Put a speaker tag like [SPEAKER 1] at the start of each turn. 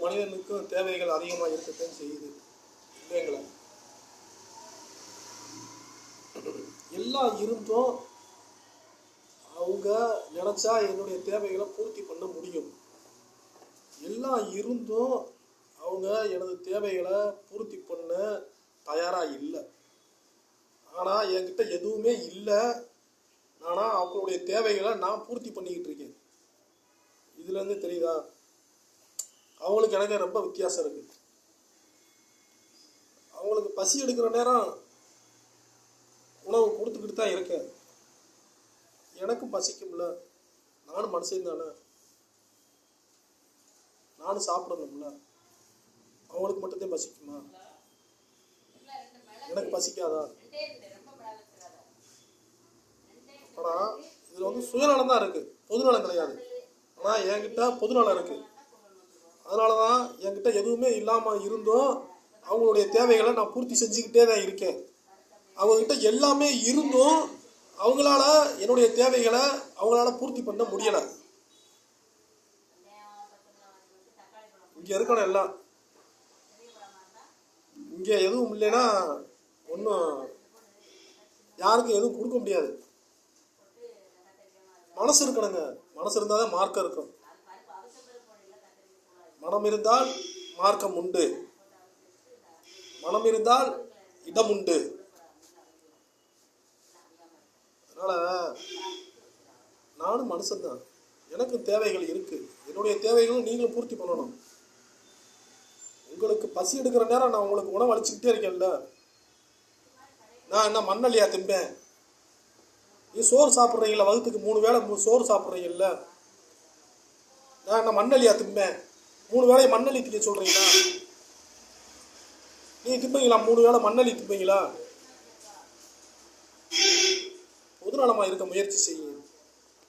[SPEAKER 1] மனிதனுக்கும் தேவைகள் அதிகமாக இருக்கத்தான் செய்யுது இல்லைங்களா? எல்லாம் இருந்தும் அவங்க நினச்சா என்னுடைய தேவைகளை பூர்த்தி பண்ண முடியும். எல்லாம் இருந்தும் அவங்க எனது தேவைகளை பூர்த்தி பண்ண தயாராக இல்லை. ஆனால் என்கிட்ட எதுவுமே இல்லை, ஆனால் அவங்களுடைய தேவைகளை நான் பூர்த்தி பண்ணிக்கிட்டு இருக்கேன். இதுலேருந்து தெரியுதா? அவங்களுக்கு எனக்கு ரொம்ப வித்தியாசம் இருக்குது. அவங்களுக்கு பசி எடுக்கிற நேரம் உணவு கொடுத்துக்கிட்டு தான் இருக்கேன். எனக்கும் பசிக்கும்ல, நானும் மனுஷன் தானே, நானும் சாப்பிடணும்ல. அவங்களுக்கு மட்டும்தான் பசிக்குமா? எனக்கு பசிக்காதா? ஆனால் இதில் வந்து சுயநலம் தான் இருக்குது, பொதுநலம் கிடையாது. ஆனால் என்கிட்ட பொதுநலம் இருக்குது. அதனால தான் என்கிட்ட எதுவுமே இல்லாமல் இருந்தும் அவங்களுடைய தேவைகளை நான் பூர்த்தி செஞ்சுக்கிட்டே தான் இருக்கேன். அவங்கக்கிட்ட எல்லாமே இருந்தும் அவங்களால என்னுடைய தேவைகளை அவங்களால பூர்த்தி பண்ண முடியலை. இங்கே இருக்கணும் எல்லாம். இங்கே எதுவும் இல்லைன்னா ஒன்றும் யாருக்கும் எதுவும் கொடுக்க முடியாது. மனசு இருக்கணுங்க. மனசு இருந்தால் தான் மார்க்கம் இருக்கும். மனம் இருந்தால் மார்க்கம் உண்டு, மனம் இருந்தால் இடம் உண்டு. அதனால் நானும் மனுஷன்தான், எனக்கும் தேவைகள் இருக்குது. என்னுடைய தேவைகளும் நீங்களும் பூர்த்தி பண்ணணும். உங்களுக்கு பசி எடுக்கிற நேரம் நான் உங்களுக்கு உணவு அளிச்சுக்கிட்டே இருக்கேன்ல. நான் என்ன மண்ணல்லையா திம்பேன்? நீ சோறு சாப்பிட்றீங்களா? வகுத்துக்கு 3 வேளை சோறு சாப்பிட்றீங்கல்ல. நான் என்ன மண்ணல்லையா திம்பேன்? 3 வேளையை மண்ணள்ளி திங்க சொல்கிறீங்களா? நீ திம்பீங்களா? 3 வேளை மண்ணள்ளி திம்பீங்களா? பொதுநலமாக இருக்க முயற்சி செய்யுங்க.